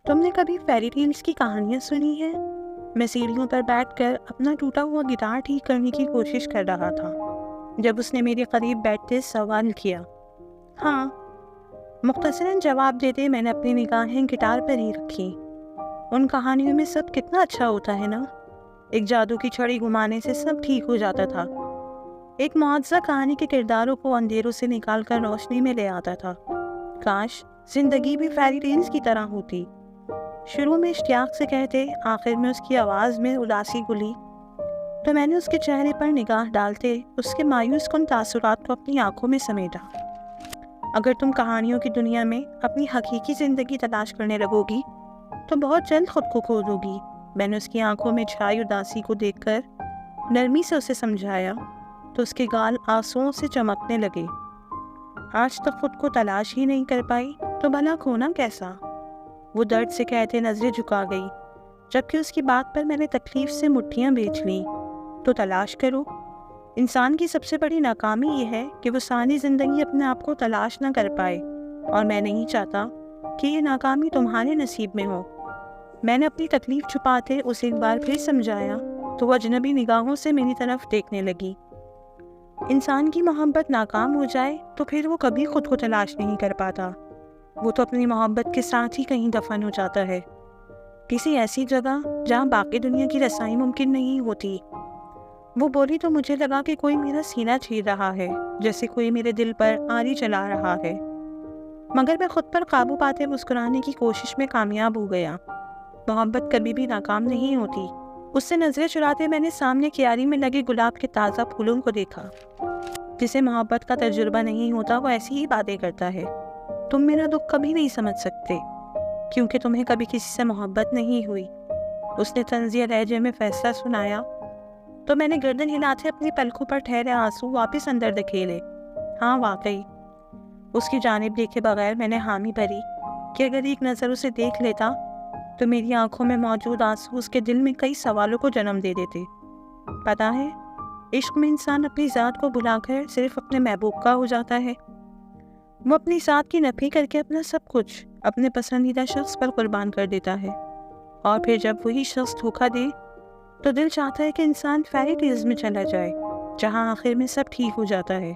تم نے کبھی فیری ٹیلز کی کہانیاں سنی ہیں؟ میں سیڑھیوں پر بیٹھ کر اپنا ٹوٹا ہوا گٹار ٹھیک کرنے کی کوشش کر رہا تھا جب اس نے میرے قریب بیٹھتے سوال کیا۔ ہاں، مختصراً جواب دیتے میں نے اپنی نگاہیں گٹار پر ہی رکھی۔ ان کہانیوں میں سب کتنا اچھا ہوتا ہے نا، ایک جادو کی چھڑی گھمانے سے سب ٹھیک ہو جاتا تھا، ایک معجزہ کہانی کے کرداروں کو اندھیروں سے نکال کر روشنی میں لے آتا تھا۔ کاش زندگی بھی فیری ٹیلز کی طرح ہوتی۔ شروع میں اشتیاق سے کہتے، آخر میں اس کی آواز میں اداسی گلی تو میں نے اس کے چہرے پر نگاہ ڈالتے اس کے مایوس کن تاثرات کو اپنی آنکھوں میں سمیٹا۔ اگر تم کہانیوں کی دنیا میں اپنی حقیقی زندگی تلاش کرنے لگو گی تو بہت جلد خود کو کھو دو گی۔ میں نے اس کی آنکھوں میں چھائی اداسی کو دیکھ کر نرمی سے اسے سمجھایا تو اس کے گال آنسوؤں سے چمکنے لگے۔ آج تک خود کو تلاش ہی نہیں کر پائی تو بھلا کھونا کیسا؟ وہ درد سے کہتے نظریں جھکا گئی، جبکہ اس کی بات پر میں نے تکلیف سے مٹھیاں بیچ لیں۔ تو تلاش کرو۔ انسان کی سب سے بڑی ناکامی یہ ہے کہ وہ ساری زندگی اپنے آپ کو تلاش نہ کر پائے، اور میں نہیں چاہتا کہ یہ ناکامی تمہارے نصیب میں ہو۔ میں نے اپنی تکلیف چھپاتے اسے ایک بار پھر سمجھایا تو وہ اجنبی نگاہوں سے میری طرف دیکھنے لگی۔ انسان کی محبت ناکام ہو جائے تو پھر وہ کبھی خود کو تلاش نہیں کر پاتا، وہ تو اپنی محبت کے ساتھ ہی کہیں دفن ہو جاتا ہے، کسی ایسی جگہ جہاں باقی دنیا کی رسائی ممکن نہیں ہوتی۔ وہ بولی تو مجھے لگا کہ کوئی میرا سینہ چیر رہا ہے، جیسے کوئی میرے دل پر آری چلا رہا ہے، مگر میں خود پر قابو پاتے مسکرانے کی کوشش میں کامیاب ہو گیا۔ محبت کبھی بھی ناکام نہیں ہوتی۔ اس سے نظریں چراتے میں نے سامنے کیاری میں لگے گلاب کے تازہ پھولوں کو دیکھا۔ جسے محبت کا تجربہ نہیں ہوتا وہ ایسی ہی باتیں کرتا ہے۔ تم میرا دکھ کبھی نہیں سمجھ سکتے کیونکہ تمہیں کبھی کسی سے محبت نہیں ہوئی۔ اس نے طنزیہ لہجے میں فیصلہ سنایا تو میں نے گردن ہلاتے اپنی پلکوں پر ٹھہرے آنسو واپس اندر دھکیلے۔ ہاں واقعی، اس کی جانب دیکھے بغیر میں نے حامی بھری کہ اگر ایک نظر اسے دیکھ لیتا تو میری آنکھوں میں موجود آنسو اس کے دل میں کئی سوالوں کو جنم دے دیتے۔ پتہ ہے، عشق میں انسان اپنی ذات کو بھلا کر صرف اپنے محبوب کا ہو جاتا ہے۔ وہ اپنی ذات کی نفی کر کے اپنا سب کچھ اپنے پسندیدہ شخص پر قربان کر دیتا ہے، اور پھر جب وہی شخص دھوکہ دے تو دل چاہتا ہے کہ انسان فیری ٹیلز میں چلا جائے جہاں آخر میں سب ٹھیک ہو جاتا ہے۔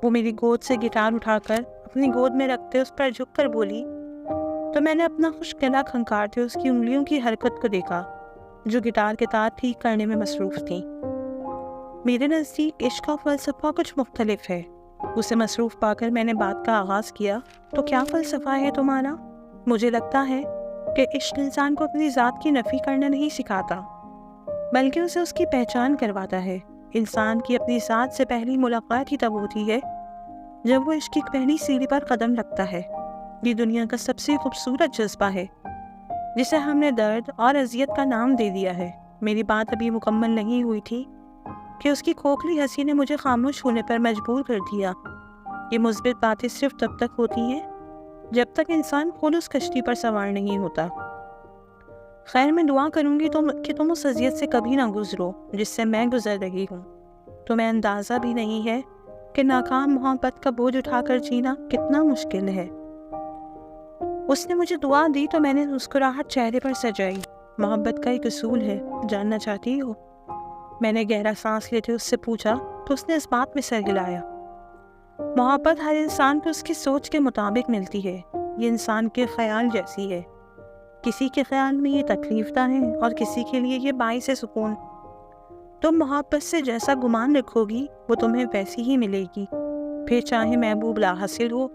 وہ میری گود سے گٹار اٹھا کر اپنی گود میں رکھتے اس پر جھک کر بولی تو میں نے اپنا خشک گلا کھنکارتے اس کی انگلیوں کی حرکت کو دیکھا جو گٹار کے تار ٹھیک کرنے میں مصروف تھیں۔ میرے نزدیک عشق کا فلسفہ کچھ مختلف ہے۔ اسے مصروف پا کر میں نے بات کا آغاز کیا، تو کیا فلسفہ ہے تمہارا؟ مجھے لگتا ہے کہ عشق انسان کو اپنی ذات کی نفی کرنا نہیں سکھاتا، بلکہ اسے اس کی پہچان کرواتا ہے۔ انسان کی اپنی ذات سے پہلی ملاقات ہی تب ہوتی ہے جب وہ عشق کی پہلی سیڑھی پر قدم رکھتا ہے۔ یہ دنیا کا سب سے خوبصورت جذبہ ہے جسے ہم نے درد اور اذیت کا نام دے دیا ہے۔ میری بات ابھی مکمل نہیں ہوئی تھی کہ اس کی کھوکھلی ہنسی نے مجھے خاموش ہونے پر مجبور کر دیا۔ یہ مثبت باتیں صرف تب تک ہوتی ہیں جب تک انسان خود اس کشتی پر سوار نہیں ہوتا۔ خیر، میں دعا کروں گی کہ تم اس اذیت سے کبھی نہ گزرو جس سے میں گزر رہی ہوں۔ تمہیں اندازہ بھی نہیں ہے کہ ناکام محبت کا بوجھ اٹھا کر جینا کتنا مشکل ہے۔ اس نے مجھے دعا دی تو میں نے مسکراہٹ چہرے پر سجائی۔ محبت کا ایک اصول ہے، جاننا چاہتی ہو؟ میں نے گہرا سانس لیتے اس سے پوچھا تو اس نے اس بات میں سر ہلایا۔ محبت ہر انسان کو اس کی سوچ کے مطابق ملتی ہے۔ یہ انسان کے خیال جیسی ہے، کسی کے خیال میں یہ تکلیف دہ ہے اور کسی کے لیے یہ باعث سکون۔ تم محبت سے جیسا گمان رکھو گی وہ تمہیں ویسی ہی ملے گی، پھر چاہے محبوب لا حاصل ہو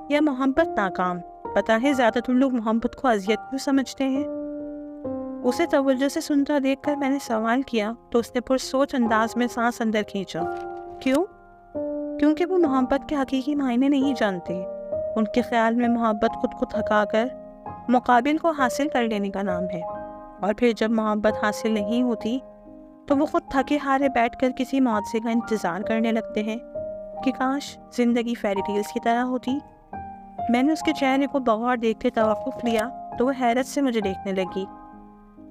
یا محبت ناکام۔ پتہ ہے زیادہ تر لوگ محبت کو اذیت کیوں سمجھتے ہیں؟ اسے توجہ سے سنتا دیکھ کر میں نے سوال کیا تو اس نے پرسوچ انداز میں سانس اندر کھینچا۔ کیوں؟ کیونکہ وہ محبت کے حقیقی معنی نہیں جانتے۔ ان کے خیال میں محبت خود کو تھکا کر مقابل کو حاصل کر لینے کا نام ہے، اور پھر جب محبت حاصل نہیں ہوتی تو وہ خود تھکے ہارے بیٹھ کر کسی معجزے کا انتظار کرنے لگتے ہیں کہ کاش زندگی فیری ٹیلز کی طرح ہوتی۔ میں نے اس کے چہرے کو بغور دیکھتے توقف لیا تو وہ حیرت سے مجھے دیکھنے لگی۔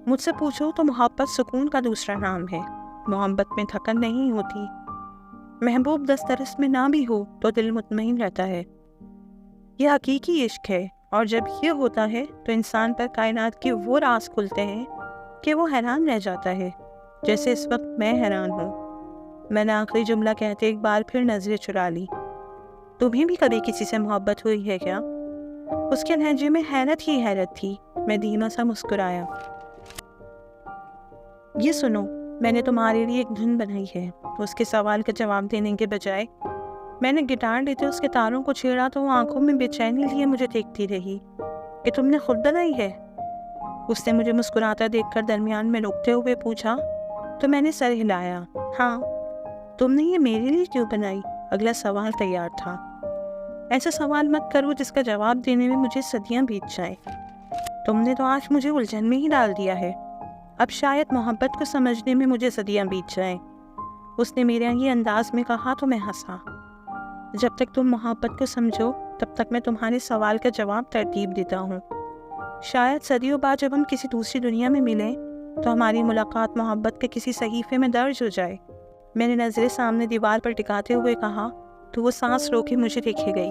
مجھ سے پوچھو تو محبت سکون کا دوسرا نام ہے۔ محبت میں تھکن نہیں ہوتی۔ محبوب دسترس میں نہ بھی ہو تو دل مطمئن رہتا ہے۔ یہ حقیقی عشق ہے اور جب یہ ہوتا ہے تو انسان پر کائنات کے وہ راز کھلتے ہیں کہ وہ حیران رہ جاتا ہے، جیسے اس وقت میں حیران ہوں۔ میں نے آخری جملہ کہتے ایک بار پھر نظریں چرا لی۔ تمہیں بھی کبھی کسی سے محبت ہوئی ہے کیا؟ اس کے لہجے میں حیرت ہی حیرت تھی۔ میں دھیما سا مسکرایا۔ یہ سنو، میں نے تمہارے لیے ایک دھن بنائی ہے۔ اس کے سوال کا جواب دینے کے بجائے میں نے گٹار لیتے اس کے تاروں کو چھیڑا تو وہ آنکھوں میں بے چینی لیے مجھے دیکھتی رہی۔ کہ تم نے خود بنائی ہے؟ اس نے مجھے مسکراتا دیکھ کر درمیان میں روکتے ہوئے پوچھا تو میں نے سر ہلایا۔ ہاں۔ تم نے یہ میرے لیے کیوں بنائی؟ اگلا سوال تیار تھا۔ ایسا سوال مت کرو جس کا جواب دینے میں مجھے صدیاں بیت جائیں۔ تم نے تو آج مجھے الجھن میں ہی ڈال دیا ہے۔ اب شاید محبت کو سمجھنے میں مجھے صدیاں بیت جائیں۔ اس نے میرے یہ انداز میں کہا تو میں ہنسا۔ جب تک تم محبت کو سمجھو تب تک میں تمہارے سوال کا جواب ترتیب دیتا ہوں۔ شاید صدیوں بعد جب ہم کسی دوسری دنیا میں ملیں تو ہماری ملاقات محبت کے کسی صحیفے میں درج ہو جائے۔ میں نے نظریں سامنے دیوار پر ٹکاتے ہوئے کہا تو وہ سانس رو کے مجھے دیکھے گئی۔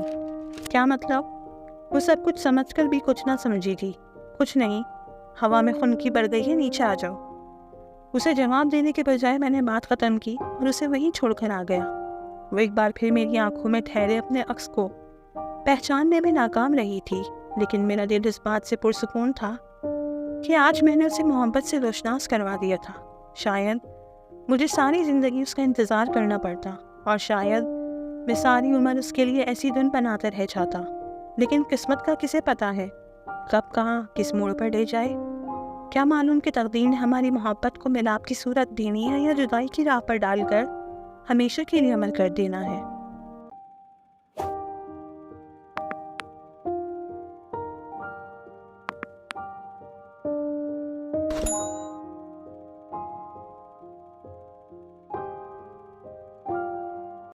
کیا مطلب؟ وہ سب کچھ سمجھ کر بھی کچھ نہ سمجھی تھی۔ کچھ نہیں، ہوا میں خنکی بڑھ گئی ہے، نیچے آ جاؤ۔ اسے جواب دینے کے بجائے میں نے بات ختم کی اور اسے وہیں چھوڑ کر آ گیا۔ وہ ایک بار پھر میری آنکھوں میں ٹھہرے اپنے عکس کو پہچاننے میں ناکام رہی تھی، لیکن میرا دل اس بات سے پرسکون تھا کہ آج میں نے اسے محبت سے روشناس کروا دیا تھا۔ شاید مجھے ساری زندگی اس کا انتظار کرنا پڑتا اور شاید میں ساری عمر اس کے لیے ایسی دن بناتا رہ جاتا، لیکن قسمت کا کسے پتا ہے کب کہاں کس موڑ پر لے جائے۔ کیا معلوم کہ تقدیر نے ہماری محبت کو ملاپ کی صورت دینی ہے یا جدائی کی راہ پر ڈال کر ہمیشہ کے لیے عمل کر دینا ہے۔